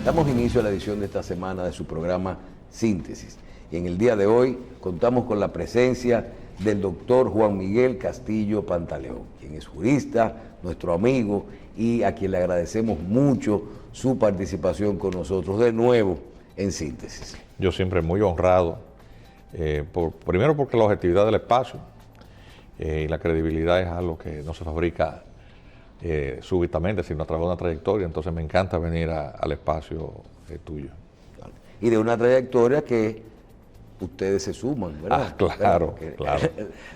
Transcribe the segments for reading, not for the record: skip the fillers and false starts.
Damos inicio a la edición de esta semana de su programa Síntesis. Y en el día de hoy contamos con la presencia del doctor Juan Miguel Castillo Pantaleón, quien es jurista, nuestro amigo, y a quien le agradecemos mucho su participación con nosotros de nuevo en Síntesis. Yo siempre muy honrado, primero porque la objetividad del espacio y la credibilidad es algo que no se fabrica súbitamente, sino a través de una trayectoria. Entonces me encanta venir al espacio tuyo. Y de una trayectoria que ustedes se suman, ¿verdad? Ah, claro, claro.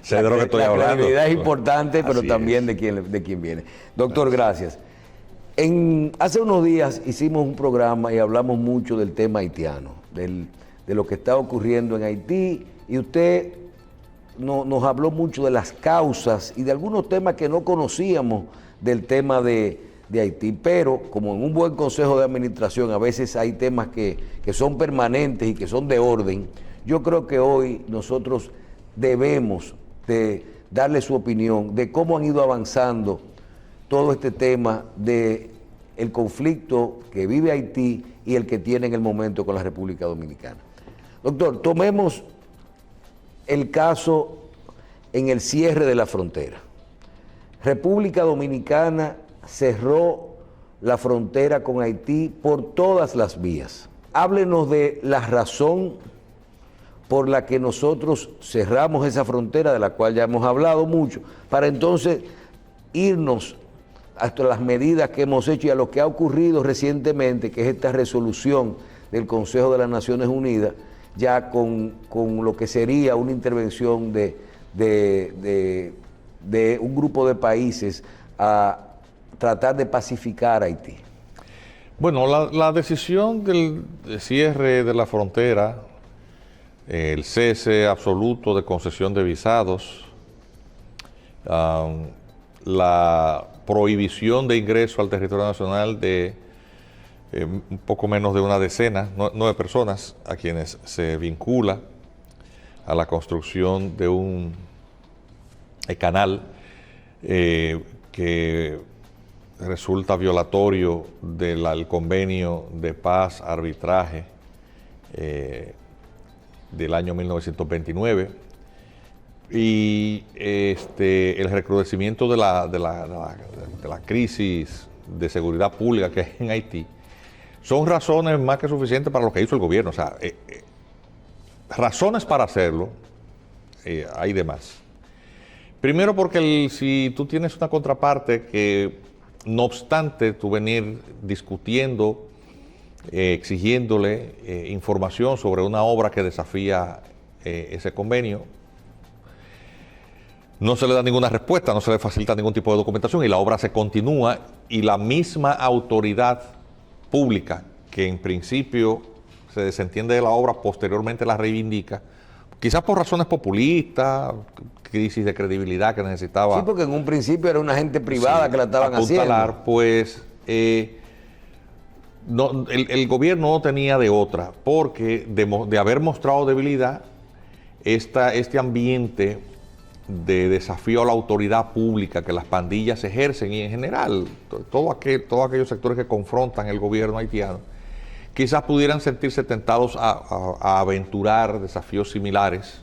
Sé de lo que estoy hablando. La credibilidad es importante, pero también de quién viene. Doctor, gracias. Hace unos días hicimos un programa y hablamos mucho del tema haitiano, de lo que está ocurriendo en Haití, y usted nos habló mucho de las causas y de algunos temas que no conocíamos del tema de Haití, pero como en un buen consejo de administración a veces hay temas que son permanentes y que son de orden, yo creo que hoy nosotros debemos de darle su opinión de cómo han ido avanzando todo este tema de el conflicto que vive Haití y el que tiene en el momento con la República Dominicana. Doctor, tomemos el caso en el cierre de la frontera. República Dominicana cerró la frontera con Haití por todas las vías. Háblenos de la razón por la que nosotros cerramos esa frontera, de la cual ya hemos hablado mucho, para entonces irnos hasta las medidas que hemos hecho y a lo que ha ocurrido recientemente, que es esta resolución del Consejo de las Naciones Unidas, ya con lo que sería una intervención de un grupo de países a tratar de pacificar a Haití. Bueno, la decisión del cierre de la frontera, el cese absoluto de concesión de visados, la prohibición de ingreso al territorio nacional de un poco menos de una decena, 9 personas, a quienes se vincula a la construcción de un canal que resulta violatorio del convenio de paz, arbitraje del año 1929, y el recrudecimiento de la crisis de seguridad pública que hay en Haití, son razones más que suficientes para lo que hizo el gobierno. O sea, razones para hacerlo hay de más. Primero porque si tú tienes una contraparte que, no obstante tú venir discutiendo, exigiéndole información sobre una obra que desafía ese convenio, no se le da ninguna respuesta, no se le facilita ningún tipo de documentación y la obra se continúa, y la misma autoridad pública que en principio se desentiende de la obra, posteriormente la reivindica, quizás por razones populistas, crisis de credibilidad que necesitaba. Sí, porque en un principio era una gente privada, sí, que la estaban haciendo. Pues el gobierno no tenía de otra, porque de haber mostrado debilidad, este ambiente de desafío a la autoridad pública que las pandillas ejercen, y en general todos aquellos sectores que confrontan el gobierno haitiano, quizás pudieran sentirse tentados a aventurar desafíos similares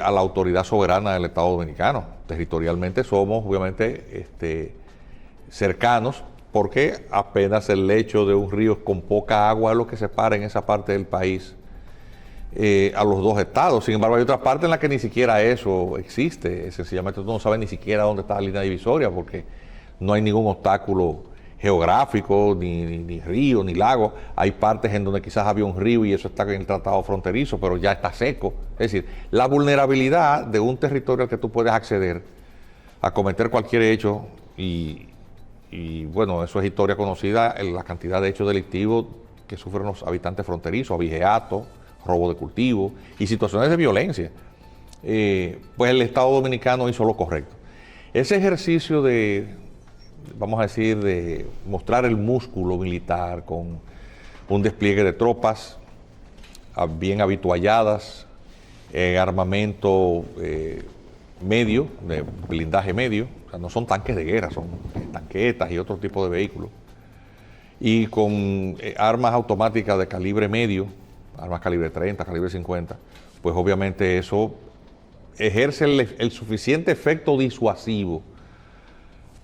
a la autoridad soberana del Estado Dominicano. Territorialmente somos obviamente cercanos, porque apenas el lecho de un río con poca agua es lo que separa en esa parte del país a los dos estados. Sin embargo, hay otra parte en la que ni siquiera eso existe. Sencillamente tú no sabes ni siquiera dónde está la línea divisoria, porque no hay ningún obstáculo geográfico, ni río, ni lago. Hay partes en donde quizás había un río y eso está en el tratado fronterizo, pero ya está seco. Es decir, la vulnerabilidad de un territorio al que tú puedes acceder a cometer cualquier hecho, y bueno, eso es historia conocida, la cantidad de hechos delictivos que sufren los habitantes fronterizos, abigeato, robo de cultivo y situaciones de violencia. Pues el Estado Dominicano hizo lo correcto. Ese ejercicio vamos a decir, de mostrar el músculo militar con un despliegue de tropas bien habitualladas, armamento medio, de blindaje medio, o sea, no son tanques de guerra, son tanquetas y otro tipo de vehículos, y con armas automáticas de calibre medio, armas calibre 30, calibre 50, pues obviamente eso ejerce el suficiente efecto disuasivo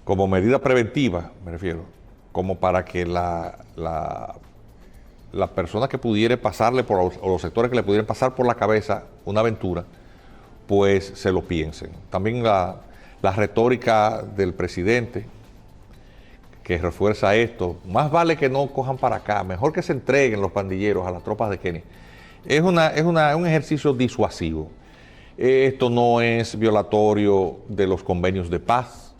como medida preventiva, me refiero, como para que la persona que pudiera pasarle o los sectores que le pudieran pasar por la cabeza una aventura, pues se lo piensen. También la retórica del presidente, que refuerza esto, más vale que no cojan para acá, mejor que se entreguen los pandilleros a las tropas de Kenia. Es un ejercicio disuasivo. Esto no es violatorio de los convenios de paz.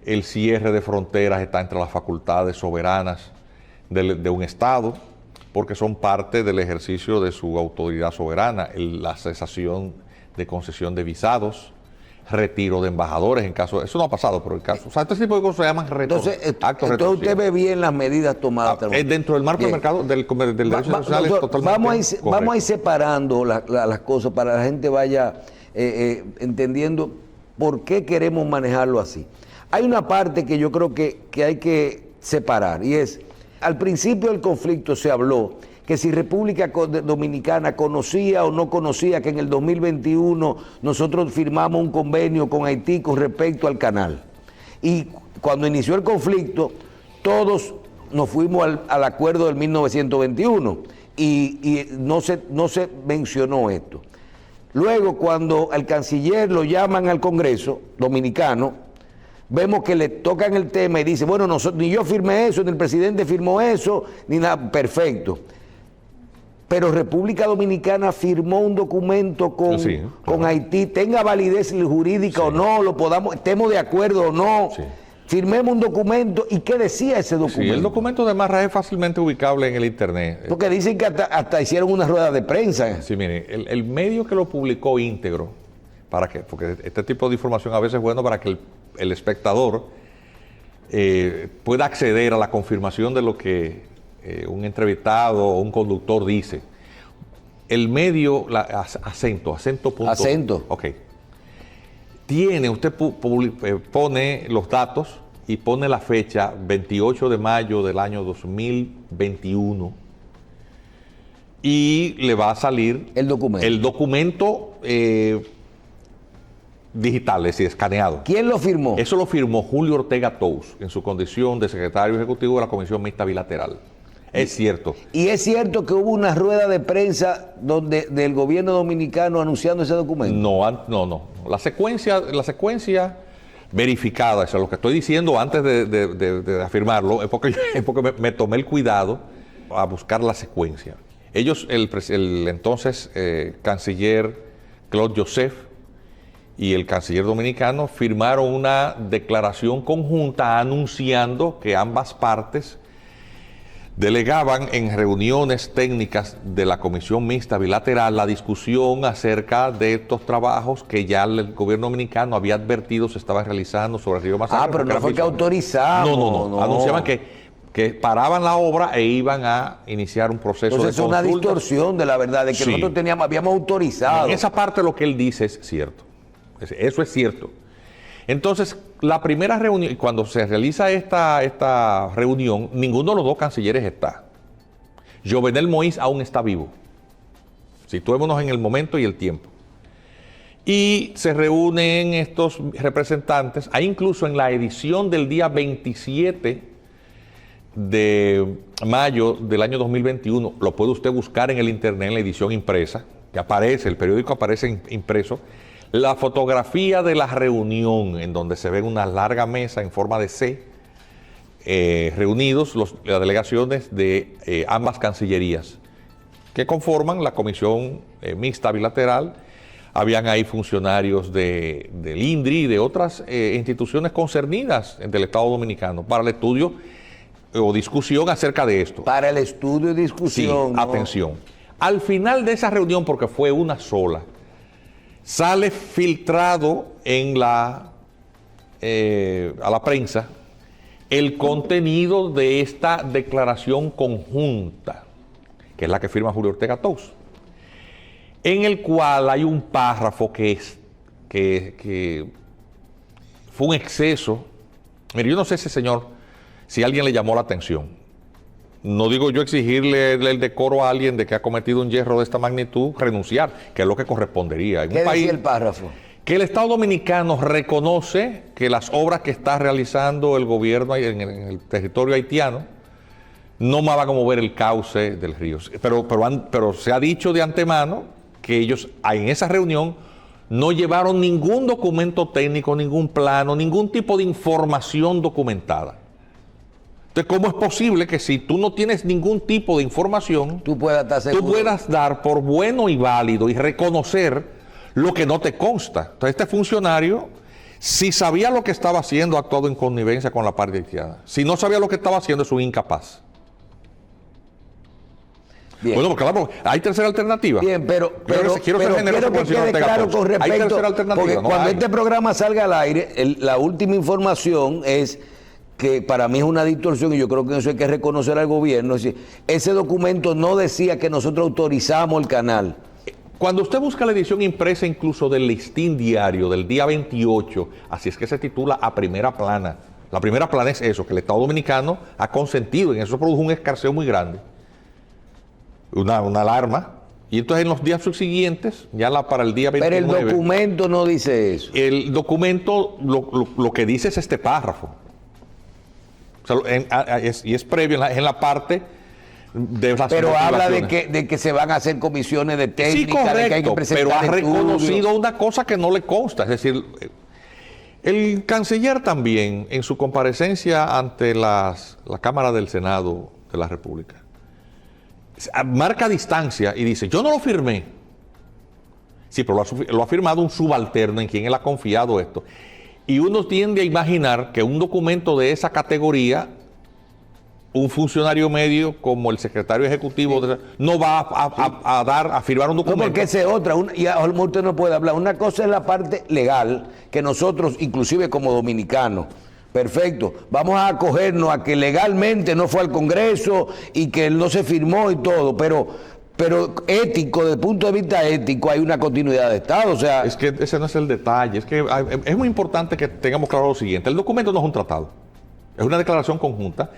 El cierre de fronteras está entre las facultades soberanas de un Estado, porque son parte del ejercicio de su autoridad soberana, la cesación de concesión de visados, retiro de embajadores en caso, eso no ha pasado, pero el caso, o sea, este tipo de cosas se llaman entonces usted ve bien las medidas tomadas. Dentro del marco del mercado del derecho nacional es totalmente vamos a ir separando las cosas para que la gente vaya entendiendo por qué queremos manejarlo así. Hay una parte que yo creo que hay que separar, y es, al principio del conflicto se habló que si República Dominicana conocía o no conocía que en el 2021 nosotros firmamos un convenio con Haití con respecto al canal. Y cuando inició el conflicto, todos nos fuimos al acuerdo del 1921 y no se mencionó esto. Luego, cuando al canciller lo llaman al Congreso dominicano, vemos que le tocan el tema y dice, bueno, ni yo firmé eso, ni el presidente firmó eso, ni nada, perfecto. Pero República Dominicana firmó un documento con Haití, tenga validez jurídica o no, estemos de acuerdo o no, firmemos un documento. ¿Y qué decía ese documento? Sí, el documento de Marra es fácilmente ubicable en el internet. Porque dicen que hasta hicieron una rueda de prensa. Sí, mire, el medio que lo publicó íntegro, porque este tipo de información a veces es bueno para que el espectador pueda acceder a la confirmación de lo que un entrevistado o un conductor dice. El medio, acento. Ok. Usted pone los datos y pone la fecha 28 de mayo del año 2021 y le va a salir el documento digital, es decir, escaneado. ¿Quién lo firmó? Eso lo firmó Julio Ortega Tous en su condición de secretario ejecutivo de la Comisión Mixta Bilateral. Es cierto. ¿Y es cierto que hubo una rueda de prensa del gobierno dominicano anunciando ese documento? No. La secuencia verificada, eso es lo que estoy diciendo antes de afirmarlo, es porque me tomé el cuidado a buscar la secuencia. Ellos, el entonces canciller Claude Joseph y el canciller dominicano firmaron una declaración conjunta anunciando que ambas partes delegaban en reuniones técnicas de la Comisión Mixta Bilateral la discusión acerca de estos trabajos que ya el gobierno dominicano había advertido se estaban realizando sobre el río Masacre. Pero no fue que autorizaron. No. Anunciaban que paraban la obra e iban a iniciar un proceso de consulta. Es una distorsión de la verdad, de que nosotros habíamos autorizado. En esa parte lo que él dice es cierto. Eso es cierto. Entonces, la primera reunión, cuando se realiza esta reunión, ninguno de los dos cancilleres está. Jovenel Moïse aún está vivo. Situémonos en el momento y el tiempo. Y se reúnen estos representantes, hay incluso en la edición del día 27 de mayo del año 2021, lo puede usted buscar en el internet, en la edición impresa, que aparece, el periódico aparece impreso, la fotografía de la reunión en donde se ve una larga mesa en forma de C, reunidos las delegaciones de ambas cancillerías que conforman la Comisión Mixta Bilateral. Habían ahí funcionarios del INDRI y de otras instituciones concernidas del Estado Dominicano para el estudio o discusión acerca de esto. Para el estudio y discusión. Sí, ¿no? Atención. Al final de esa reunión, porque fue una sola, sale filtrado a la prensa el contenido de esta declaración conjunta, que es la que firma Julio Ortega Tous, en el cual hay un párrafo que fue un exceso. Mire, yo no sé ese señor si alguien le llamó la atención. no digo yo exigirle el decoro a alguien de que ha cometido un yerro de esta magnitud, renunciar, que es lo que correspondería. En ¿Qué un país decía el párrafo? que el Estado Dominicano reconoce que las obras que está realizando el gobierno en el territorio haitiano no van a mover el cauce del río. Pero se ha dicho de antemano que ellos en esa reunión no llevaron ningún documento técnico, ningún plano, ningún tipo de información documentada. Entonces, ¿cómo es posible que si tú no tienes ningún tipo de información, tú puedas dar por bueno y válido y reconocer lo que no te consta? Entonces, este funcionario, si sabía lo que estaba haciendo, ha actuado en connivencia con la parte haitiana. Si no sabía lo que estaba haciendo, es un incapaz. Bien. Bueno, claro, hay tercera alternativa. Bien, pero quiero que quede claro con respecto, hay tercera alternativa. porque no cuando hay. este programa salga al aire, la última información es que para mí es una distorsión y yo creo que eso hay que reconocer al gobierno. Es decir, ese documento no decía que nosotros autorizamos el canal. Cuando usted busca la edición impresa incluso del Listín Diario del día 28, así es que se titula A Primera Plana. La primera plana es eso, que el Estado Dominicano ha consentido, en eso produjo un escarceo muy grande. Una alarma. Y entonces en los días subsiguientes, para el día 29... Pero el documento no dice eso. El documento lo que dice es este párrafo. O sea, y es previo en la parte de las pero habla de que se van a hacer comisiones de técnica, sí, correcto, de que hay que presentar pero ha reconocido estudios. una cosa que no le consta. Es decir, el canciller también, en su comparecencia ante la Cámara del Senado de la República, marca distancia y dice, yo no lo firmé. Sí, pero lo ha firmado un subalterno en quien él ha confiado esto. Y uno tiende a imaginar que un documento de esa categoría, un funcionario medio como el secretario ejecutivo, sí, no va a firmar un documento. No, porque esa es otra, y a lo mejor usted no puede hablar. Una cosa es la parte legal, que nosotros, inclusive como dominicanos, perfecto, vamos a acogernos a que legalmente no fue al Congreso y que no se firmó y todo, pero ético, desde el punto de vista ético, hay una continuidad de Estado, o sea... Es que ese no es el detalle, es que es muy importante que tengamos claro lo siguiente, el documento no es un tratado, es una declaración conjunta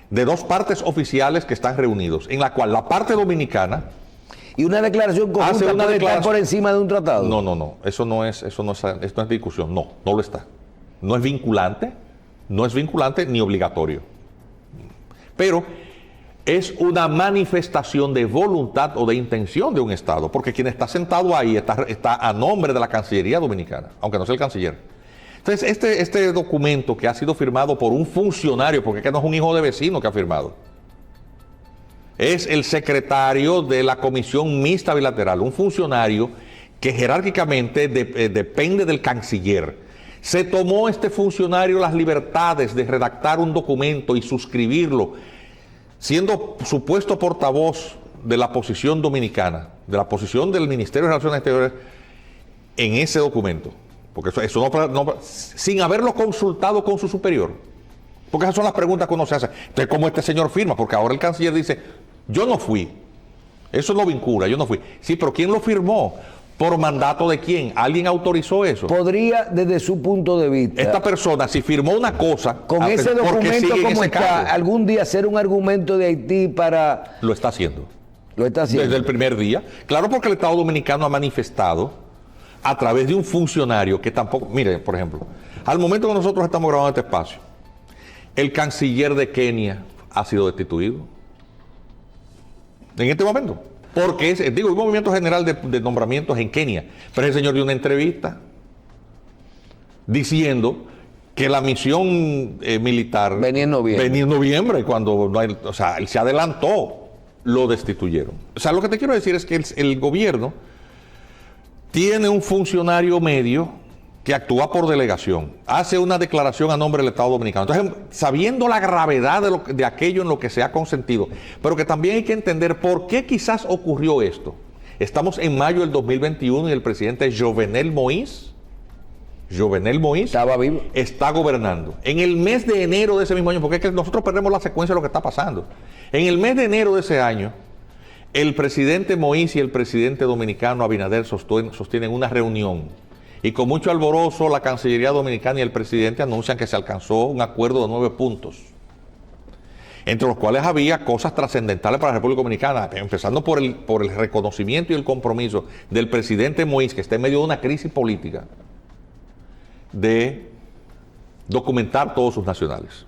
de dos partes oficiales que están reunidos, en la cual la parte dominicana... ¿Y una declaración conjunta puede estar por encima de un tratado? No, esto no es discusión, no lo está. No es vinculante ni obligatorio. Pero es una manifestación de voluntad o de intención de un Estado, porque quien está sentado ahí está a nombre de la Cancillería Dominicana, aunque no sea el canciller. Entonces, este documento que ha sido firmado por un funcionario, porque es que no es un hijo de vecino que ha firmado, es el secretario de la Comisión Mixta Bilateral, un funcionario que jerárquicamente depende del canciller. Se tomó este funcionario las libertades de redactar un documento y suscribirlo, siendo supuesto portavoz de la posición dominicana, de la posición del Ministerio de Relaciones Exteriores en ese documento. Porque eso no, sin haberlo consultado con su superior. Porque esas son las preguntas que uno se hace. Entonces, ¿cómo este señor firma? Porque ahora el canciller dice, yo no fui. Eso lo vincula, yo no fui. Sí, pero ¿quién lo firmó? ¿Por mandato de quién? ¿Alguien autorizó eso? Podría, desde su punto de vista... Esta persona, si firmó una cosa... Con ese documento como está, algún día hacer un argumento de Haití para... Lo está haciendo. Lo está haciendo. Desde el primer día. Claro, porque el Estado Dominicano ha manifestado a través de un funcionario que tampoco... Mire, por ejemplo, al momento que nosotros estamos grabando este espacio, el canciller de Kenia ha sido destituido. En este momento. Porque hay un movimiento general de nombramientos en Kenia, pero el señor dio una entrevista diciendo que la misión militar venía en noviembre, cuando no hay, o sea, él se adelantó, lo destituyeron. O sea, lo que te quiero decir es que el gobierno tiene un funcionario medio que actúa por delegación, hace una declaración a nombre del Estado Dominicano. Entonces, sabiendo la gravedad de aquello en lo que se ha consentido, pero que también hay que entender por qué quizás ocurrió esto. Estamos en mayo del 2021 y el presidente Jovenel Moïse estaba vivo, está gobernando. En el mes de enero de ese mismo año, porque es que nosotros perdemos la secuencia de lo que está pasando. En el mes de enero de ese año, el presidente Moïse y el presidente dominicano Abinader sostienen una reunión. Y con mucho alborozo, la Cancillería Dominicana y el presidente anuncian que se alcanzó un acuerdo de 9 puntos. entre los cuales había cosas trascendentales para la República Dominicana, empezando por el reconocimiento y el compromiso del presidente Moïse, que está en medio de una crisis política, de documentar todos sus nacionales.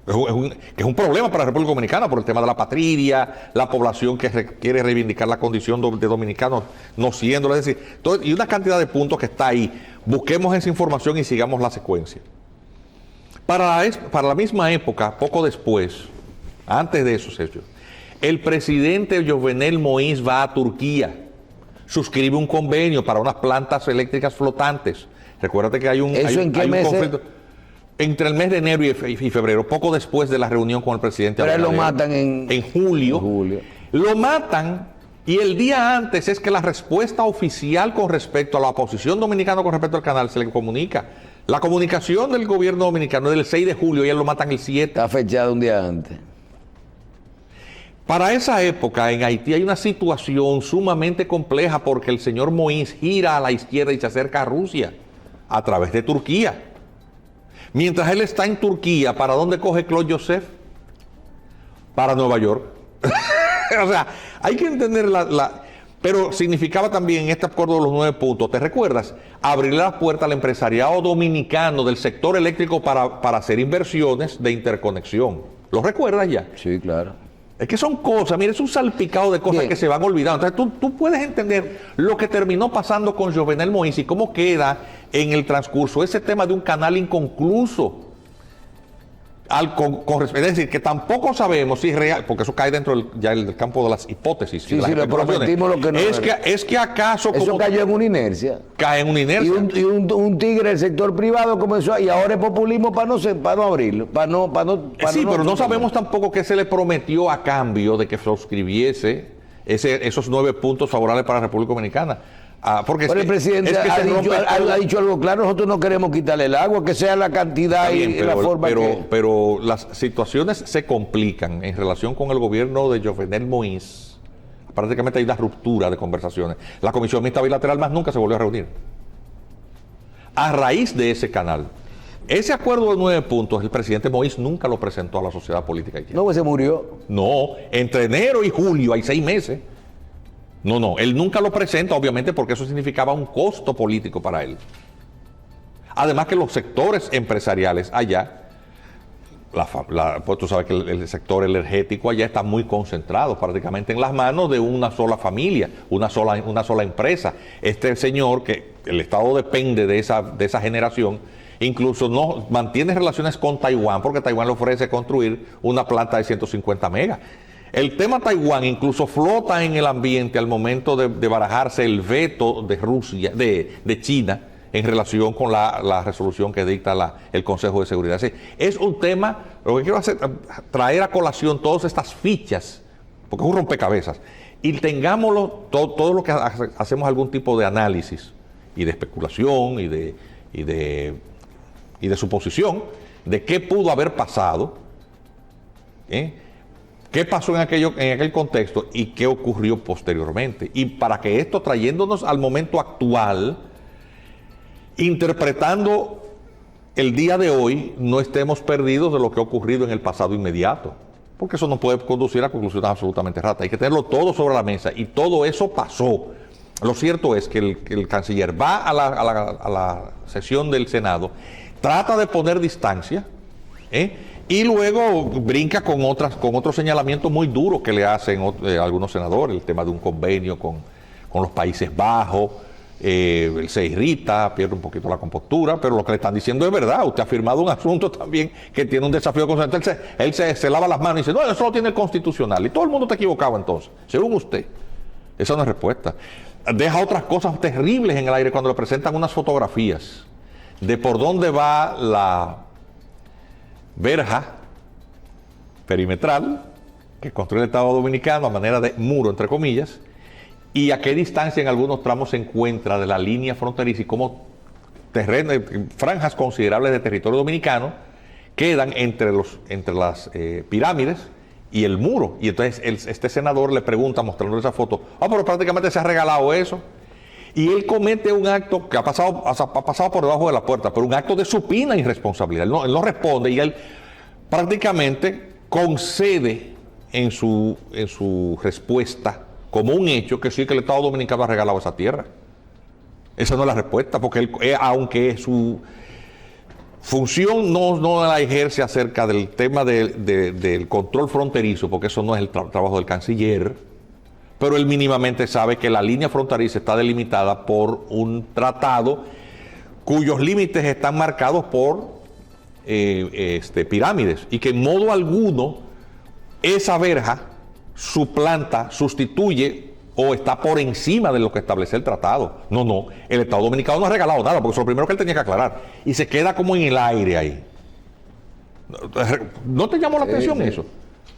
Que es un problema para la República Dominicana por el tema de la patria, la población que quiere reivindicar la condición de dominicanos no siéndolo, es decir, y una cantidad de puntos que está ahí. Busquemos esa información y sigamos la secuencia. Para la misma época, poco después, antes de esos hechos, el presidente Jovenel Moïse va a Turquía, suscribe un convenio para unas plantas eléctricas flotantes. Recuérdate que hay un conflicto entre el mes de enero y febrero, poco después de la reunión con el presidente. Pero lo matan en julio. Lo matan, y el día antes es que la respuesta oficial con respecto a la oposición dominicana con respecto al canal se le comunica. La comunicación del gobierno dominicano es del 6 de julio y él lo matan el 7. Está fechado un día antes. Para esa época en Haití hay una situación sumamente compleja porque el señor Moïse gira a la izquierda y se acerca a Rusia a través de Turquía. Mientras él está en Turquía, ¿para dónde coge Claude Joseph? Para Nueva York. O sea, hay que entender pero significaba también este acuerdo de los 9 puntos, ¿te recuerdas? Abrirle la puerta al empresariado dominicano del sector eléctrico para hacer inversiones de interconexión. ¿Lo recuerdas ya? Sí, claro. Es que son cosas, mira, es un salpicado de cosas que se van olvidando. Entonces tú puedes entender lo que terminó pasando con Jovenel Moïse y cómo queda en el transcurso ese tema de un canal inconcluso. Es decir, que tampoco sabemos si es real, porque eso cae dentro del campo de las hipótesis. Sí, sí, lo prometimos lo que no es que acaso... Eso cayó en una inercia. Cae en una inercia. Y un tigre del sector privado comenzó, y ahora es populismo para no abrirlo. Sí, pero no sabemos tampoco qué se le prometió a cambio de que suscribiese esos 9 puntos favorables para la República Dominicana. Porque el presidente ha dicho algo claro: nosotros no queremos quitarle el agua, que sea la cantidad bien, y la forma pero las situaciones se complican en relación con el gobierno de Jovenel Moïse. Prácticamente hay una ruptura de conversaciones. La Comisión Mixta Bilateral más nunca se volvió a reunir. A raíz de ese canal, ese acuerdo de 9 puntos, el presidente Moïse nunca lo presentó a la sociedad política haitiana. No, pues se murió. No, entre enero y julio hay 6 meses. No, él nunca lo presenta, obviamente, porque eso significaba un costo político para él. Además que los sectores empresariales allá, pues tú sabes que el sector energético allá está muy concentrado prácticamente en las manos de una sola familia, una sola empresa. Este señor, que el Estado depende de esa generación, incluso no mantiene relaciones con Taiwán, porque Taiwán le ofrece construir una planta de 150 megas. El tema Taiwán incluso flota en el ambiente al momento de barajarse el veto de Rusia, de China, en relación con la resolución que dicta el Consejo de Seguridad. Es un tema, lo que quiero hacer, traer a colación todas estas fichas, porque es un rompecabezas, y tengámoslo todo lo que hacemos algún tipo de análisis y de especulación y de suposición de qué pudo haber pasado, qué pasó en aquel contexto y qué ocurrió posteriormente. Y para que esto, trayéndonos al momento actual, interpretando el día de hoy, no estemos perdidos de lo que ha ocurrido en el pasado inmediato. Porque eso no puede conducir a conclusiones absolutamente erradas. Hay que tenerlo todo sobre la mesa y todo eso pasó. Lo cierto es que el canciller va a la sesión del Senado, trata de poner distancia, y luego brinca con otros señalamientos muy duros que le hacen algunos senadores, el tema de un convenio con los Países Bajos. Él se irrita, pierde un poquito la compostura, pero lo que le están diciendo es verdad. Usted ha firmado un asunto también que tiene un desafío constitucional. Él se lava las manos y dice, no, eso lo tiene el constitucional. Y todo el mundo está equivocado entonces, según usted. Esa no es respuesta. Deja otras cosas terribles en el aire cuando le presentan unas fotografías de por dónde va la verja perimetral que construye el Estado Dominicano a manera de muro, entre comillas, y a qué distancia en algunos tramos se encuentra de la línea fronteriza y cómo franjas considerables de territorio dominicano quedan entre las pirámides y el muro. Y entonces este senador le pregunta, mostrando esa foto, pero prácticamente se ha regalado eso. Y él comete un acto que ha pasado por debajo de la puerta, pero un acto de supina irresponsabilidad. Él no responde y él prácticamente concede en su respuesta como un hecho que sí, que el Estado Dominicano ha regalado esa tierra. Esa no es la respuesta, porque aunque su función no la ejerce acerca del tema del control fronterizo, porque eso no es el trabajo del canciller, pero él mínimamente sabe que la línea fronteriza está delimitada por un tratado cuyos límites están marcados por pirámides, y que en modo alguno esa verja suplanta, sustituye o está por encima de lo que establece el tratado. No, el Estado Dominicano no ha regalado nada, porque eso es lo primero que él tenía que aclarar, y se queda como en el aire ahí. ¿No te llamó la atención eso?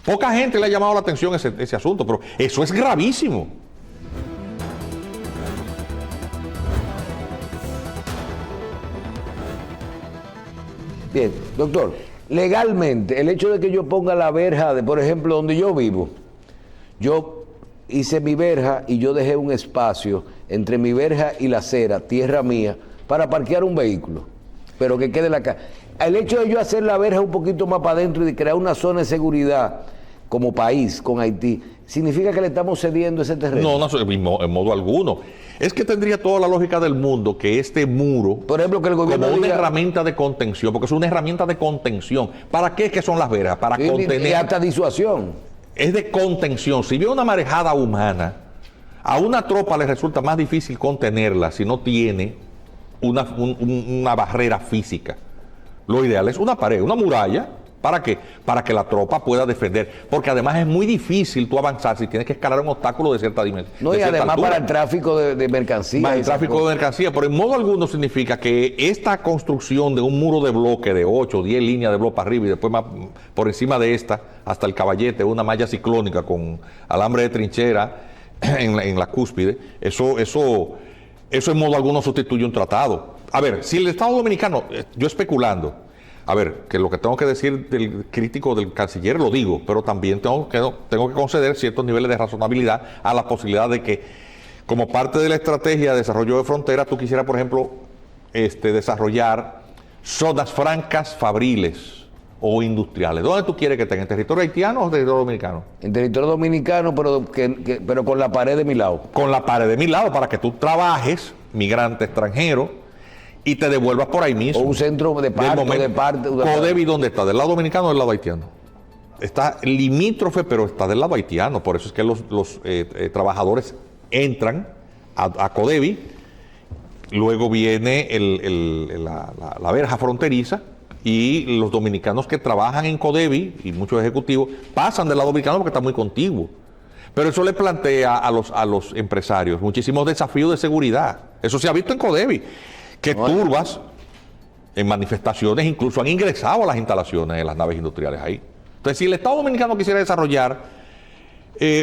Poca gente le ha llamado la atención ese asunto, pero eso es gravísimo. Bien, doctor, legalmente, el hecho de que yo ponga la verja, por ejemplo, donde yo vivo, yo hice mi verja y yo dejé un espacio entre mi verja y la acera, tierra mía, para parquear un vehículo, pero que quede la casa. El hecho de yo hacer la verja un poquito más para adentro y de crear una zona de seguridad como país con Haití, ¿significa que le estamos cediendo ese terreno? No, en modo alguno. Es que tendría toda la lógica del mundo que este muro, por ejemplo, que el gobierno como una diga, herramienta de contención, porque es una herramienta de contención. ¿Para qué es que son las verjas? Para contener. Y hasta disuasión. Es de contención. Si viene una marejada humana, a una tropa le resulta más difícil contenerla si no tiene una barrera física. Lo ideal es una pared, una muralla. ¿Para qué? Para que la tropa pueda defender. Porque además es muy difícil tú avanzar si tienes que escalar un obstáculo de cierta dimensión. No, y además para el tráfico de mercancías. Para el tráfico de mercancías, pero en modo alguno significa que esta construcción de un muro de bloque de 8 o 10 líneas de bloque para arriba y después más por encima de esta, hasta el caballete, una malla ciclónica con alambre de trinchera en la cúspide, eso en modo alguno sustituye un tratado. A ver, si el Estado Dominicano, yo especulando, a ver, que lo que tengo que decir del crítico del canciller lo digo, pero también tengo que conceder ciertos niveles de razonabilidad a la posibilidad de que, como parte de la estrategia de desarrollo de fronteras, tú quisieras, por ejemplo, desarrollar zonas francas fabriles o industriales. ¿Dónde tú quieres que estén? ¿En territorio haitiano o en territorio dominicano? En territorio dominicano, pero con la pared de mi lado. Con la pared de mi lado, para que tú trabajes, migrante extranjero, y te devuelvas por ahí mismo. O un centro de parte. Codevi, ¿dónde está? ¿Del lado dominicano o del lado haitiano? Está limítrofe, pero está del lado haitiano. Por eso es que los trabajadores entran a Codevi, luego viene la verja fronteriza, y los dominicanos que trabajan en Codevi, y muchos ejecutivos, pasan del lado dominicano porque está muy contiguo. Pero eso le plantea a los empresarios muchísimos desafíos de seguridad. Eso se ha visto en Codevi, que turbas en manifestaciones incluso han ingresado a las instalaciones de las naves industriales ahí. Entonces, si el Estado Dominicano quisiera desarrollar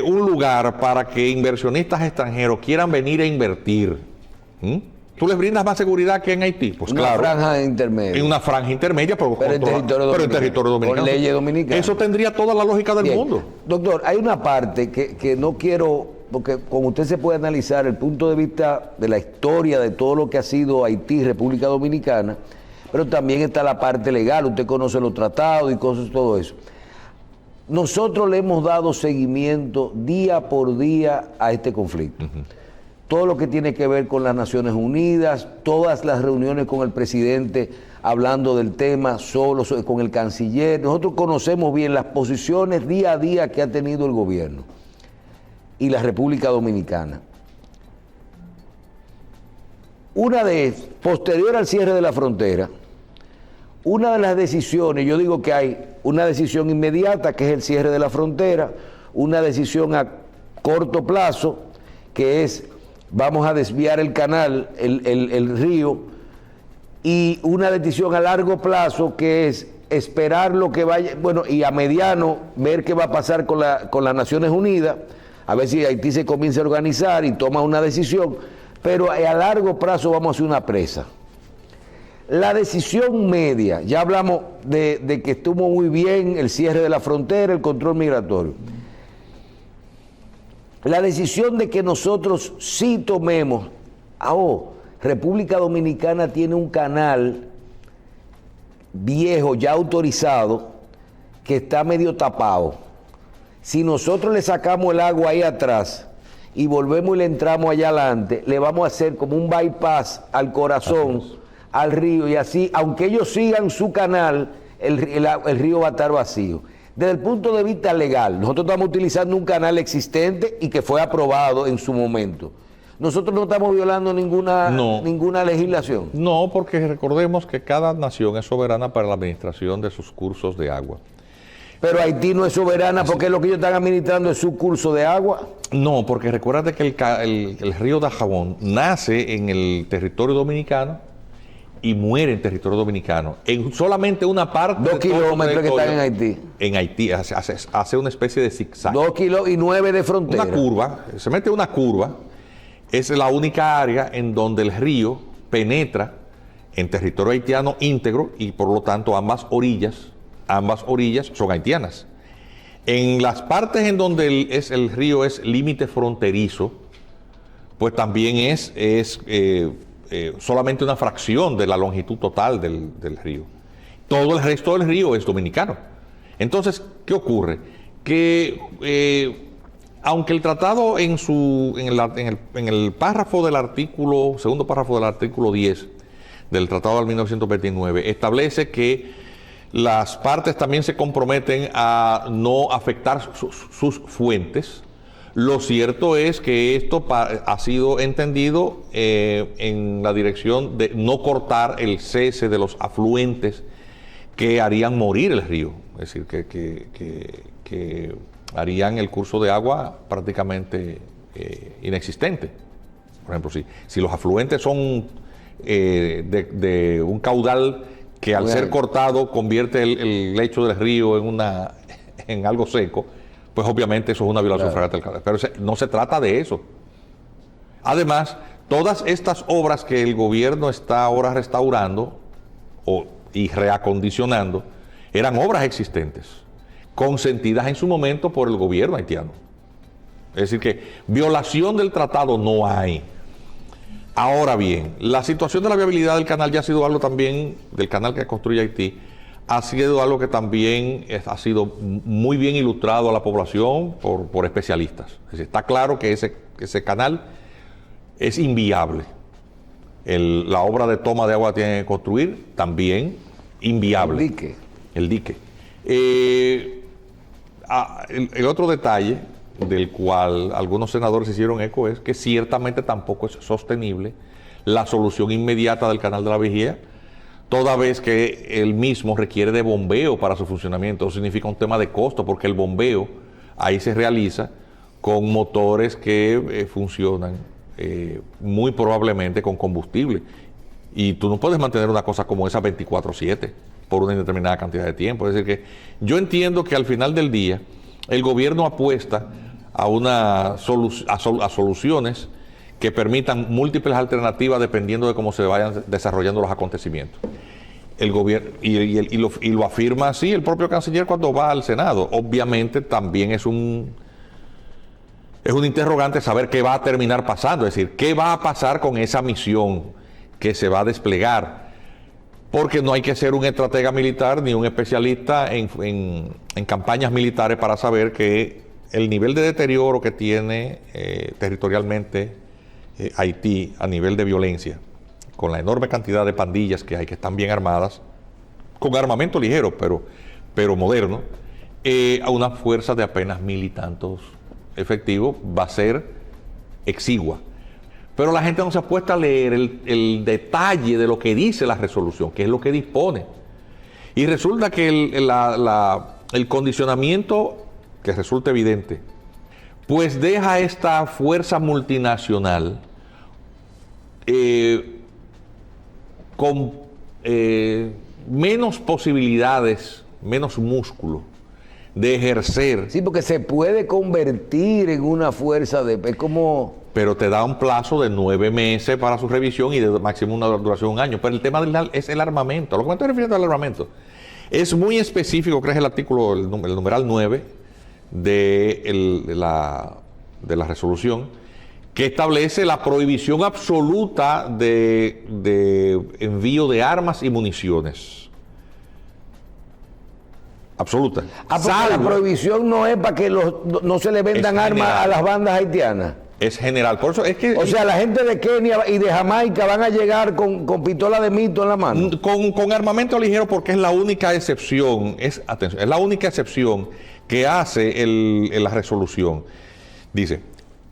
un lugar para que inversionistas extranjeros quieran venir a invertir, ¿tú les brindas más seguridad que en Haití? Pues una claro. Franja intermedia. En una franja intermedia, pero en territorio dominicano. Con leyes dominicanas. Eso tendría toda la lógica del mundo. Doctor, hay una parte que no quiero, porque como usted se puede analizar el punto de vista de la historia de todo lo que ha sido Haití, República Dominicana, pero también está la parte legal, usted conoce los tratados y cosas, todo eso. Nosotros le hemos dado seguimiento día por día a este conflicto. Todo lo que tiene que ver con las Naciones Unidas, todas las reuniones con el presidente hablando del tema, solo con el canciller. Nosotros conocemos bien las posiciones día a día que ha tenido el gobierno y la República Dominicana. Posterior al cierre de la frontera, una de las decisiones, yo digo que hay una decisión inmediata, que es el cierre de la frontera, una decisión a corto plazo, que es vamos a desviar el canal, el río, y una decisión a largo plazo, que es esperar lo que vaya, bueno, y a mediano ver qué va a pasar con las Naciones Unidas, a ver si Haití se comienza a organizar y toma una decisión, pero a largo plazo vamos a hacer una presa. La decisión media, ya hablamos de que estuvo muy bien el cierre de la frontera, el control migratorio. La decisión de que nosotros sí tomemos, República Dominicana tiene un canal viejo ya autorizado que está medio tapado, si nosotros le sacamos el agua ahí atrás y volvemos y le entramos allá adelante, le vamos a hacer como un bypass al corazón, al río, y así, aunque ellos sigan su canal, el río va a estar vacío. Desde el punto de vista legal, nosotros estamos utilizando un canal existente y que fue aprobado en su momento. Nosotros no estamos violando ninguna legislación. No, porque recordemos que cada nación es soberana para la administración de sus cursos de agua. Pero Haití no es soberana porque lo que ellos están administrando es su curso de agua. No, porque recuérdate que el río Dajabón nace en el territorio dominicano y muere en territorio dominicano. En solamente una parte. 2 kilómetros que están en Haití. En Haití, hace una especie de zigzag. 2 kilómetros y 9 de frontera. Una curva, se mete una curva, es la única área en donde el río penetra en territorio haitiano íntegro y por lo tanto ambas orillas son haitianas. En las partes en donde el río es límite fronterizo, pues también es solamente una fracción de la longitud total del río. Todo el resto del río es dominicano. Entonces, ¿qué ocurre? Que aunque el tratado en el párrafo del artículo, segundo párrafo del artículo 10 del Tratado del 1929, establece que las partes también se comprometen a no afectar sus fuentes. Lo cierto es que esto ha sido entendido en la dirección de no cortar el cese de los afluentes que harían morir el río, es decir, que harían el curso de agua prácticamente inexistente. Por ejemplo, si los afluentes son de un caudal que al ser cortado convierte el lecho del río en algo seco, pues obviamente eso es una violación flagrante del caudal. Pero no se trata de eso. Además, todas estas obras que el gobierno está ahora restaurando y reacondicionando eran obras existentes, consentidas en su momento por el gobierno haitiano. Es decir que violación del tratado no hay. Ahora bien, la situación de la viabilidad del canal ya ha sido algo también, del canal que construye Haití, ha sido algo que también ha sido muy bien ilustrado a la población por especialistas. Es decir, está claro que ese canal es inviable. La obra de toma de agua que tiene que construir también inviable. El dique. El otro detalle del cual algunos senadores hicieron eco es que ciertamente tampoco es sostenible la solución inmediata del canal de la Vigía, toda vez que el mismo requiere de bombeo para su funcionamiento. Eso significa un tema de costo, porque el bombeo ahí se realiza con motores que funcionan muy probablemente con combustible. Y tú no puedes mantener una cosa como esa 24/7 por una indeterminada cantidad de tiempo. Es decir que yo entiendo que al final del día el gobierno apuesta a soluciones que permitan múltiples alternativas dependiendo de cómo se vayan desarrollando los acontecimientos. El gobierno, y lo afirma así el propio canciller cuando va al Senado. Obviamente también es un interrogante saber qué va a terminar pasando, es decir, qué va a pasar con esa misión que se va a desplegar. Porque no hay que ser un estratega militar ni un especialista en campañas militares para saber que el nivel de deterioro que tiene territorialmente Haití a nivel de violencia, con la enorme cantidad de pandillas que hay que están bien armadas, con armamento ligero pero moderno, a una fuerza de apenas 1,000 y tantos efectivos va a ser exigua. Pero la gente no se ha puesto a leer el detalle de lo que dice la resolución, que es lo que dispone. Y resulta que el condicionamiento, que resulta evidente, pues deja a esta fuerza multinacional con menos posibilidades, menos músculo de ejercer. Sí, porque se puede convertir en una fuerza es como... Pero te da un plazo de 9 meses para su revisión y de máximo una duración de 1 año. Pero el tema es el armamento. A lo que me estoy refiriendo al armamento es muy específico, creo que es el artículo, el numeral 9 de la resolución, que establece la prohibición absoluta de envío de armas y municiones. absoluta. Porque la prohibición no es para que no se le vendan armas a las bandas haitianas. Es general, por eso es que... O sea, la gente de Kenia y de Jamaica van a llegar con pistola de mito en la mano. Con armamento ligero, porque es la única excepción, atención, es la única excepción que hace la resolución. Dice,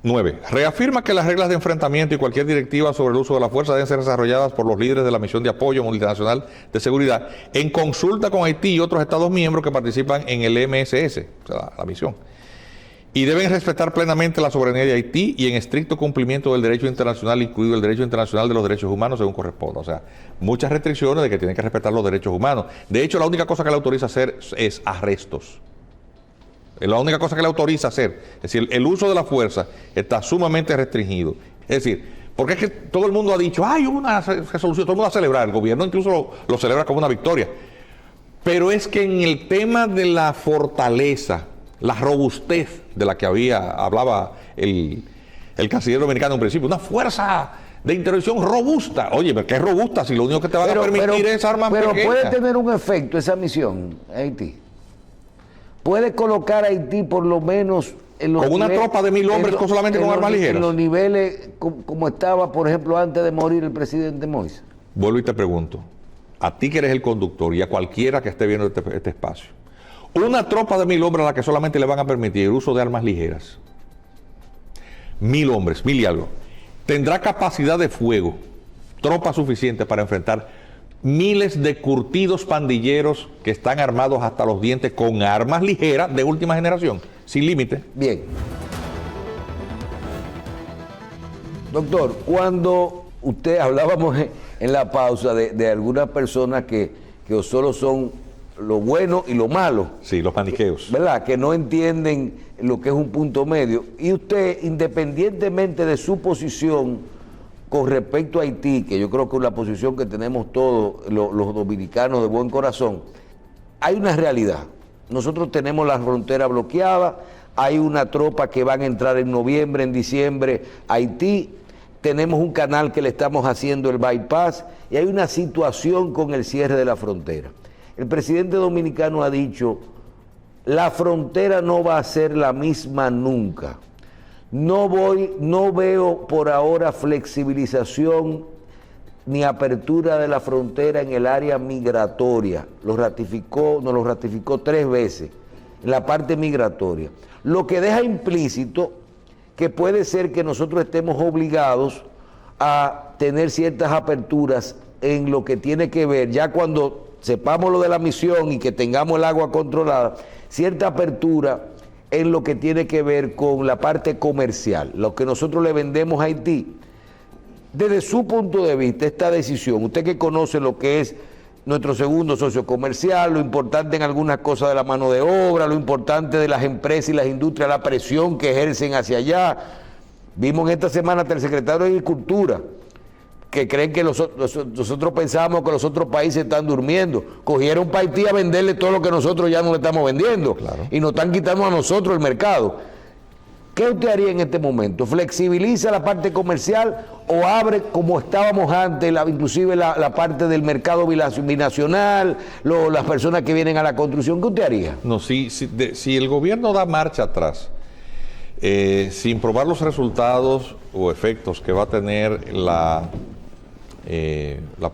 9. Reafirma que las reglas de enfrentamiento y cualquier directiva sobre el uso de la fuerza deben ser desarrolladas por los líderes de la misión de apoyo multinacional de seguridad en consulta con Haití y otros Estados miembros que participan en el MSS, o sea, la misión. Y deben respetar plenamente la soberanía de Haití y en estricto cumplimiento del derecho internacional, incluido el derecho internacional de los derechos humanos según corresponda. O sea, muchas restricciones de que tienen que respetar los derechos humanos. De hecho, la única cosa que le autoriza hacer es arrestos. Es la única cosa que le autoriza hacer. Es decir, el uso de la fuerza está sumamente restringido. Es decir, porque es que todo el mundo ha dicho, hubo una resolución, todo el mundo va a celebrar, el gobierno incluso lo celebra como una victoria. Pero es que en el tema de la fortaleza, la robustez de la que hablaba el canciller dominicano en principio, una fuerza de intervención robusta. Oye, ¿pero qué es robusta si lo único que te van a permitir es armas pequeñas? Pero puede tener un efecto esa misión, Haití. Puede colocar a Haití por lo menos en los con una tropa de 1000 hombres solamente con armas ligeras. En los niveles como estaba, por ejemplo, antes de morir el presidente Moïse. Vuelvo y te pregunto, a ti que eres el conductor y a cualquiera que esté viendo este espacio, una tropa de 1000 hombres a la que solamente le van a permitir el uso de armas ligeras, 1000 hombres, 1000 y algo, tendrá capacidad de fuego, tropa suficiente para enfrentar miles de curtidos pandilleros que están armados hasta los dientes con armas ligeras de última generación, sin límite. Bien. Doctor, cuando hablábamos en la pausa de algunas personas que solo son lo bueno y lo malo. Sí, los maniqueos. ¿Verdad? Que no entienden lo que es un punto medio. Y usted, independientemente de su posición con respecto a Haití, que yo creo que es la posición que tenemos todos los dominicanos de buen corazón, hay una realidad. Nosotros tenemos la frontera bloqueada, hay una tropa que van a entrar en noviembre, en diciembre a Haití, tenemos un canal que le estamos haciendo el bypass y hay una situación con el cierre de la frontera. El presidente dominicano ha dicho, la frontera no va a ser la misma nunca. No veo por ahora flexibilización ni apertura de la frontera en el área migratoria. Nos lo ratificó 3 veces en la parte migratoria. Lo que deja implícito que puede ser que nosotros estemos obligados a tener ciertas aperturas en lo que tiene que ver, ya cuando sepamos lo de la misión y que tengamos el agua controlada, cierta apertura en lo que tiene que ver con la parte comercial, lo que nosotros le vendemos a Haití. Desde su punto de vista, esta decisión, usted que conoce lo que es nuestro segundo socio comercial, lo importante en algunas cosas de la mano de obra, lo importante de las empresas y las industrias, la presión que ejercen hacia allá. Vimos esta semana hasta el secretario de Agricultura, que creen que nosotros pensábamos que los otros países están durmiendo. Cogieron para Haití a venderle todo lo que nosotros ya no le estamos vendiendo. Claro. Y nos están quitando a nosotros el mercado. ¿Qué usted haría en este momento? ¿Flexibiliza la parte comercial o abre como estábamos antes, inclusive la parte del mercado binacional, las personas que vienen a la construcción? ¿Qué usted haría? No, si el gobierno da marcha atrás, sin probar los resultados o efectos que va a tener la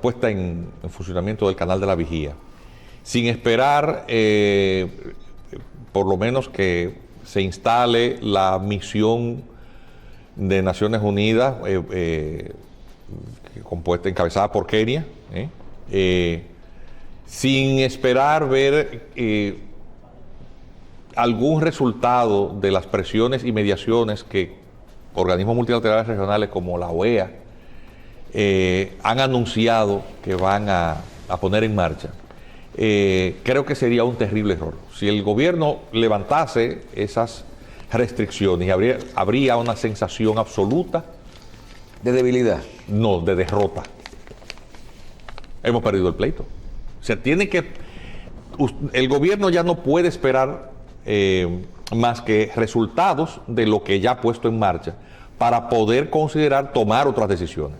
puesta en funcionamiento del canal de la Vigía, sin esperar por lo menos que se instale la misión de Naciones Unidas compuesta, encabezada por Kenia, sin esperar ver algún resultado de las presiones y mediaciones que organismos multilaterales regionales como la OEA han anunciado que van a poner en marcha, creo que sería un terrible error. Si el gobierno levantase esas restricciones, habría una sensación absoluta de debilidad. No, de derrota. Hemos perdido el pleito. O sea, el gobierno ya no puede esperar más que resultados de lo que ya ha puesto en marcha para poder considerar tomar otras decisiones.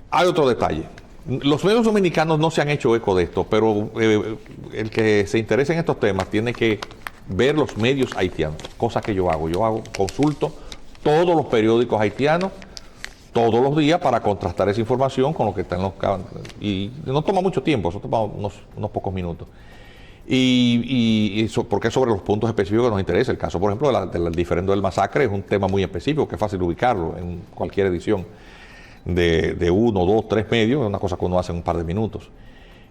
Hay otro detalle. Los medios dominicanos no se han hecho eco de esto, pero el que se interese en estos temas tiene que ver los medios haitianos, cosa que yo hago. Consulto todos los periódicos haitianos todos los días para contrastar esa información con lo que está en los... Y no toma mucho tiempo, eso toma unos pocos minutos. Porque es sobre los puntos específicos que nos interesa. El caso, por ejemplo, del diferendo del masacre es un tema muy específico, que es fácil ubicarlo en cualquier edición de 1, 2, 3 medios, es una cosa que uno hace en un par de minutos.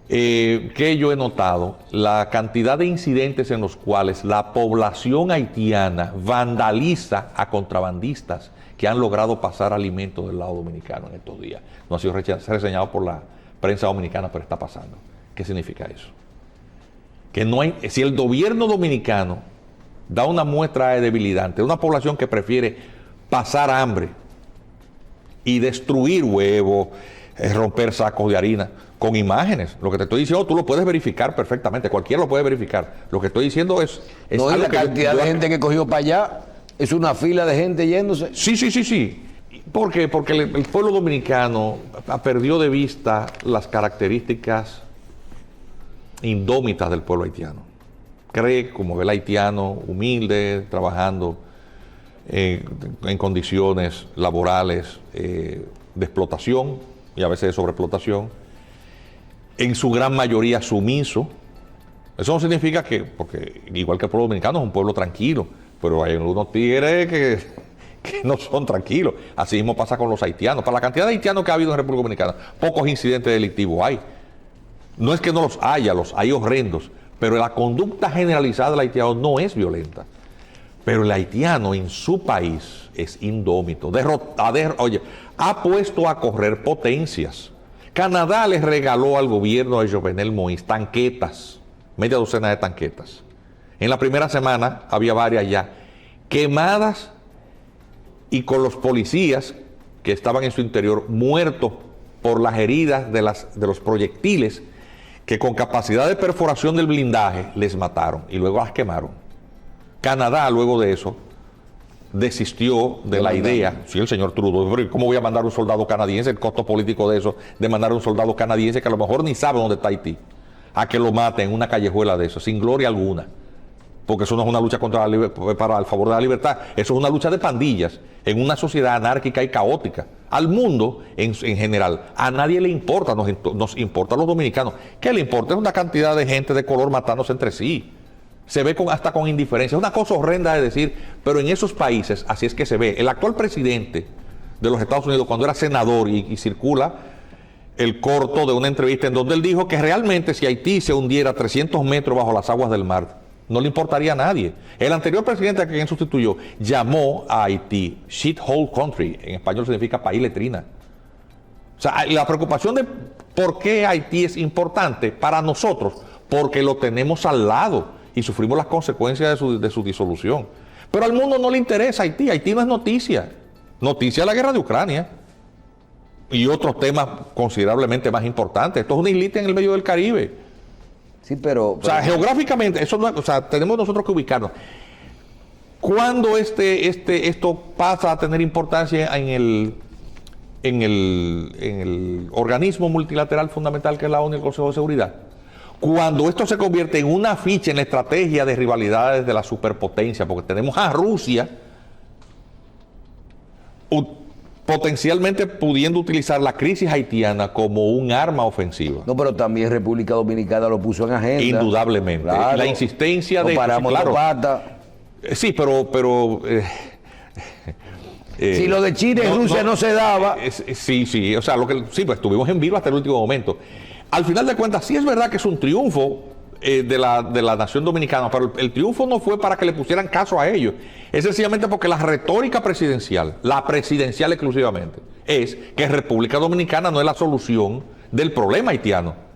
Que yo he notado la cantidad de incidentes en los cuales la población haitiana vandaliza a contrabandistas que han logrado pasar alimentos del lado dominicano en estos días. No ha sido reseñado por la prensa dominicana, pero está pasando. ¿Qué significa eso? Que no hay, si el gobierno dominicano da una muestra de debilidad ante una población que prefiere pasar hambre y destruir huevos, romper sacos de harina, con imágenes. Lo que te estoy diciendo, tú lo puedes verificar perfectamente, cualquiera lo puede verificar. Lo que estoy diciendo es no, y la cantidad de gente que cogió para allá, es una fila de gente yéndose. Sí. ¿Por qué? Porque el pueblo dominicano perdió de vista las características indómitas del pueblo haitiano. Cree como el haitiano humilde, trabajando en condiciones laborales de explotación y a veces de sobreexplotación, en su gran mayoría sumiso. Eso no significa que, porque igual que el pueblo dominicano es un pueblo tranquilo, pero hay unos tigres que no son tranquilos. Así mismo pasa con los haitianos. Para la cantidad de haitianos que ha habido en República Dominicana, pocos incidentes delictivos hay. No es que no los haya, los hay horrendos, pero la conducta generalizada del haitiano no es violenta. Pero el haitiano en su país es indómito. Ha puesto a correr potencias. Canadá les regaló al gobierno de Jovenel Moïse tanquetas, media docena de tanquetas. En la primera semana había varias ya quemadas y con los policías que estaban en su interior muertos por las heridas de los proyectiles que con capacidad de perforación del blindaje les mataron y luego las quemaron. Canadá, luego de eso, desistió de la idea, sí, el señor Trudeau, ¿cómo voy a mandar un soldado canadiense? El costo político de eso, de mandar un soldado canadiense que a lo mejor ni sabe dónde está Haití, a que lo maten en una callejuela de eso, sin gloria alguna. Porque eso no es una lucha para el favor de la libertad, eso es una lucha de pandillas en una sociedad anárquica y caótica. Al mundo en general, a nadie le importa, nos importa a los dominicanos. ¿Qué le importa? Es una cantidad de gente de color matándose entre sí. Se ve hasta con indiferencia. Es una cosa horrenda de decir, pero en esos países así es que se ve. El actual presidente de los Estados Unidos, cuando era senador y circula el corto de una entrevista en donde él dijo que realmente si Haití se hundiera 300 metros bajo las aguas del mar, no le importaría a nadie. El anterior presidente a quien sustituyó llamó a Haití shithole country, en español significa país letrina. O sea, la preocupación de por qué Haití es importante para nosotros, porque lo tenemos al lado y sufrimos las consecuencias de su disolución. Pero al mundo no le interesa Haití. Haití no es noticia. Noticia es la guerra de Ucrania y otros temas considerablemente más importantes. Esto es una islita en el medio del Caribe. Sí, pero o sea, geográficamente, eso no, o sea, tenemos nosotros que ubicarnos. ¿Cuándo esto pasa a tener importancia en el organismo multilateral fundamental que es la ONU y el Consejo de Seguridad? Cuando esto se convierte en una ficha en la estrategia de rivalidades de la superpotencia, porque tenemos a Rusia potencialmente pudiendo utilizar la crisis haitiana como un arma ofensiva. No, pero también República Dominicana lo puso en agenda. Indudablemente. Claro, la insistencia de... paramos claro, la pata. Sí, pero si lo de China y Rusia no se daba... Sí, o sea, pues estuvimos en vivo hasta el último momento. Al final de cuentas, sí es verdad que es un triunfo de la nación dominicana, pero el triunfo no fue para que le pusieran caso a ellos. Es sencillamente porque la retórica presidencial, la presidencial exclusivamente, es que República Dominicana no es la solución del problema haitiano.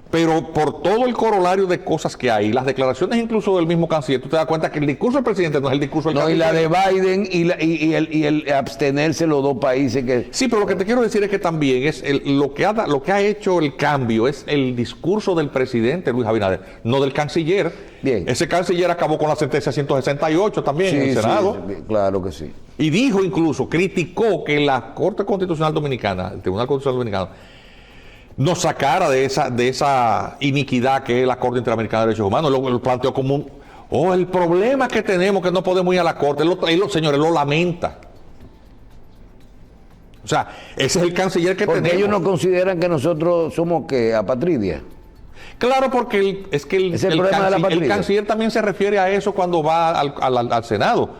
Pero por todo el corolario de cosas que hay, las declaraciones incluso del mismo canciller, tú te das cuenta que el discurso del presidente no es el discurso del canciller. No, y la de Biden y el abstenerse los dos países que... Sí, pero lo que te quiero decir es que también es lo que ha hecho el cambio es el discurso del presidente Luis Abinader, no del canciller. Bien. Ese canciller acabó con la sentencia 168 también en el Senado. Sí, claro que sí. Y dijo incluso, criticó que la Corte Constitucional Dominicana, el Tribunal Constitucional Dominicano, nos sacara de esa iniquidad que es la Corte Interamericana de Derechos Humanos. Lo planteó como el problema que tenemos que no podemos ir a la Corte. Señores, lo lamenta. O sea, ese es el canciller que porque tenemos. Ellos no consideran que nosotros somos, ¿qué? Apatridia. Claro, porque el canciller también se refiere a eso cuando va al Senado.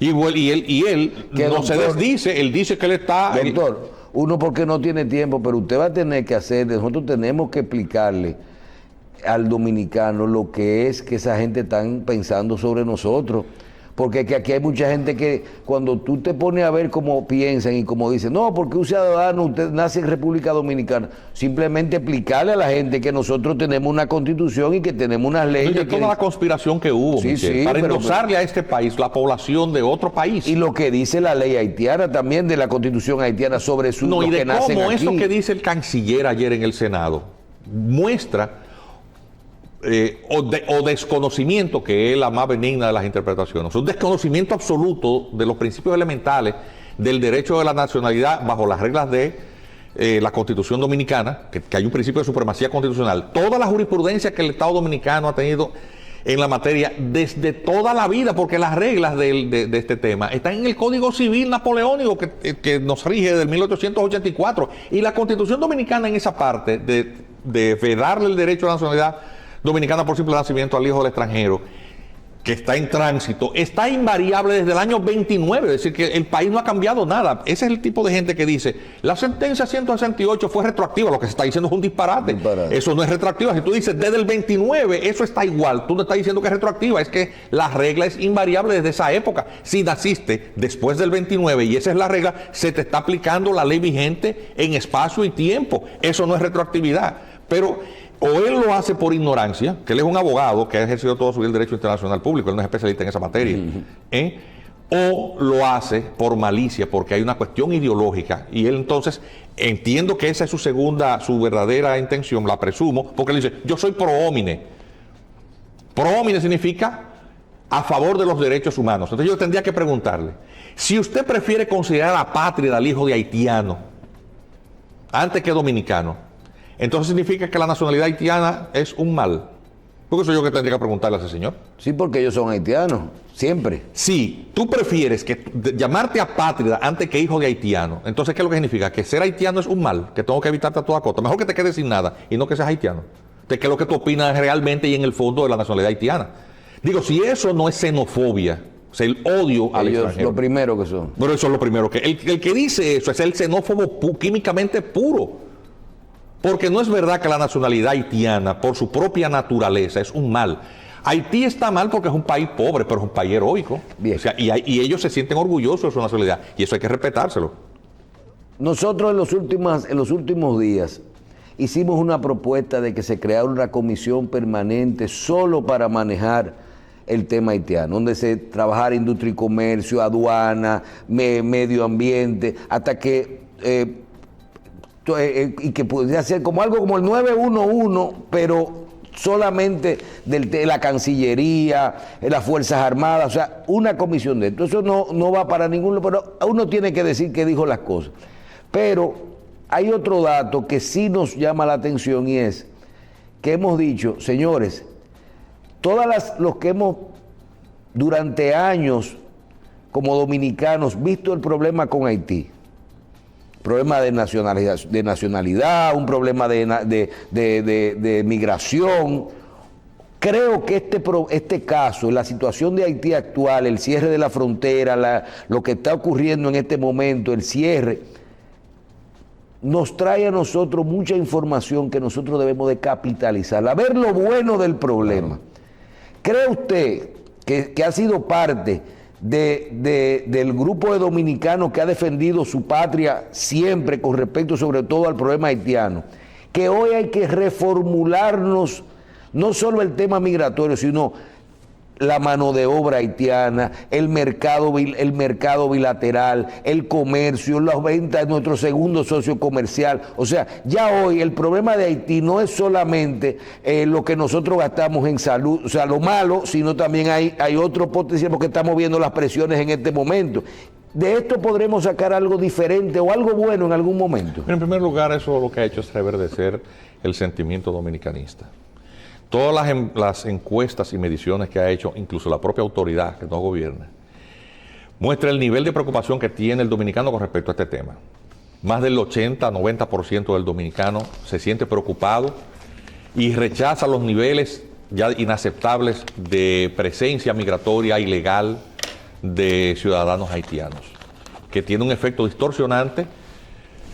Y él no, doctor, se desdice, él dice que él está... Doctor, uno porque no tiene tiempo, pero usted va a tener que nosotros tenemos que explicarle al dominicano lo que es que esa gente está pensando sobre nosotros. Porque que aquí hay mucha gente que cuando tú te pones a ver cómo piensan y cómo dicen, no, porque un ciudadano, usted nace en República Dominicana, simplemente explicarle a la gente que nosotros tenemos una constitución y que tenemos unas leyes. De toda la conspiración que hubo, sí, Michel, sí, para endosarle a este país la población de otro país. Y lo que dice la ley haitiana también, de la constitución haitiana sobre su no, y de cómo eso aquí. Que dice el canciller ayer en el Senado muestra o desconocimiento, que es la más benigna de las interpretaciones, un desconocimiento absoluto de los principios elementales del derecho de la nacionalidad bajo las reglas de la Constitución Dominicana, que hay un principio de supremacía constitucional. Toda la jurisprudencia que el Estado Dominicano ha tenido en la materia desde toda la vida, porque las reglas de este tema están en el Código Civil Napoleónico que nos rige desde 1884, y la Constitución Dominicana en esa parte de vedarle el derecho a la nacionalidad dominicana por simple nacimiento al hijo del extranjero que está en tránsito, está invariable desde el año 29, es decir, que el país no ha cambiado nada. Ese es el tipo de gente que dice, la sentencia 168 fue retroactiva, lo que se está diciendo es un disparate. Eso no es retroactiva. Si tú dices desde el 29, eso está igual, tú no estás diciendo que es retroactiva, es que la regla es invariable desde esa época. Si naciste después del 29 y esa es la regla, se te está aplicando la ley vigente en espacio y tiempo. Eso no es retroactividad. Pero o él lo hace por ignorancia, que él es un abogado que ha ejercido todo su vida el derecho internacional público, él no es especialista en esa materia, o lo hace por malicia, porque hay una cuestión ideológica, y él entonces, entiendo que esa es su verdadera intención, la presumo, porque él dice, yo soy pro homine. Pro homine significa a favor de los derechos humanos. Entonces yo tendría que preguntarle, si usted prefiere considerar apátrida al hijo de haitiano antes que dominicano, entonces significa que la nacionalidad haitiana es un mal. Porque soy yo que tendría que preguntarle a ese señor. Sí, porque ellos son haitianos, siempre. Si tú prefieres llamarte apátrida antes que hijo de haitiano, entonces ¿qué es lo que significa? Que ser haitiano es un mal, que tengo que evitarte a toda costa. Mejor que te quedes sin nada y no que seas haitiano. ¿Qué es lo que tú opinas realmente y en el fondo de la nacionalidad haitiana? Digo, si eso no es xenofobia, o sea, el odio al extranjero. Lo primero que son. Pero eso es lo primero que... El que dice eso es el xenófobo químicamente puro. Porque no es verdad que la nacionalidad haitiana, por su propia naturaleza, es un mal. Haití está mal porque es un país pobre, pero es un país heroico. Bien. O sea, y ellos se sienten orgullosos de su nacionalidad, y eso hay que respetárselo. Nosotros en los últimos días hicimos una propuesta de que se creara una comisión permanente solo para manejar el tema haitiano, donde se trabajara industria y comercio, aduana, medio ambiente, hasta que... y que pudiera ser como algo como el 911, pero solamente de la Cancillería, las Fuerzas Armadas, o sea, una comisión de esto. Eso no va para ningún lugar, pero uno tiene que decir que dijo las cosas. Pero hay otro dato que sí nos llama la atención, y es que hemos dicho, señores, los que hemos durante años como dominicanos visto el problema con Haití, problema de nacionalidad, un problema de migración. Creo que este caso, la situación de Haití actual, el cierre de la frontera, lo que está ocurriendo en este momento, el cierre, nos trae a nosotros mucha información que nosotros debemos de capitalizar, a ver lo bueno del problema. ¿Cree usted que ha sido parte del grupo de dominicanos que ha defendido su patria siempre con respecto sobre todo al problema haitiano, que hoy hay que reformularnos no solo el tema migratorio, sino la mano de obra haitiana, el mercado bilateral, el comercio, las ventas de nuestro segundo socio comercial? O sea, ya hoy el problema de Haití no es solamente lo que nosotros gastamos en salud, o sea, lo malo, sino también hay otro potencial, porque estamos viendo las presiones en este momento. de esto podremos sacar algo diferente o algo bueno en algún momento. En primer lugar, eso lo que ha hecho es reverdecer el sentimiento dominicanista. Todas las encuestas y mediciones que ha hecho, incluso la propia autoridad que nos gobierna, muestra el nivel de preocupación que tiene el dominicano con respecto a este tema. Más del 80-90% del dominicano se siente preocupado y rechaza los niveles ya inaceptables de presencia migratoria ilegal de ciudadanos haitianos, que tiene un efecto distorsionante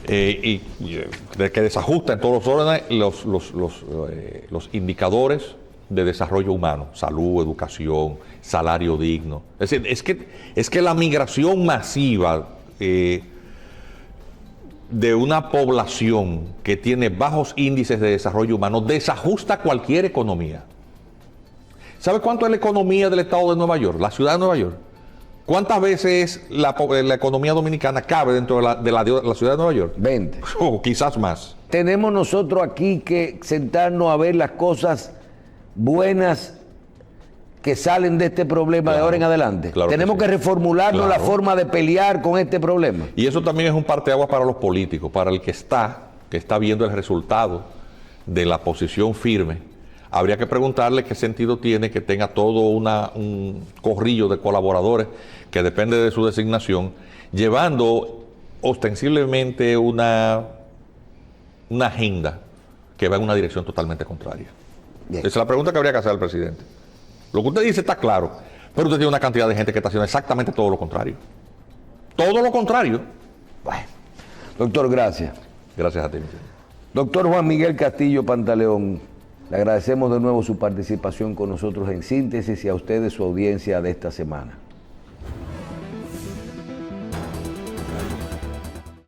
que desajusta en todos los órdenes los indicadores de desarrollo humano, salud, educación, salario digno. Es decir, es que la migración masiva de una población que tiene bajos índices de desarrollo humano desajusta cualquier economía. ¿Sabe cuánto es la economía del estado de Nueva York, la ciudad de Nueva York? ¿Cuántas veces la economía dominicana cabe dentro de la ciudad de Nueva York? 20. O quizás más. Tenemos nosotros aquí que sentarnos a ver las cosas buenas que salen de este problema de ahora en adelante. Claro Tenemos que sí. que reformularnos la forma de pelear con este problema. Y eso también es un parteaguas para los políticos, para el que está viendo el resultado de la posición firme. Habría que preguntarle qué sentido tiene que tenga todo un corrillo de colaboradores que depende de su designación, llevando ostensiblemente una agenda que va en una dirección totalmente contraria. Bien. Esa es la pregunta que habría que hacer al presidente. Lo que usted dice está claro, pero usted tiene una cantidad de gente que está haciendo exactamente todo lo contrario. Todo lo contrario. Bueno, doctor, gracias. Gracias a ti, mi señor. Doctor Juan Miguel Castillo Pantaleón, le agradecemos de nuevo su participación con nosotros en Síntesis y a ustedes su audiencia de esta semana.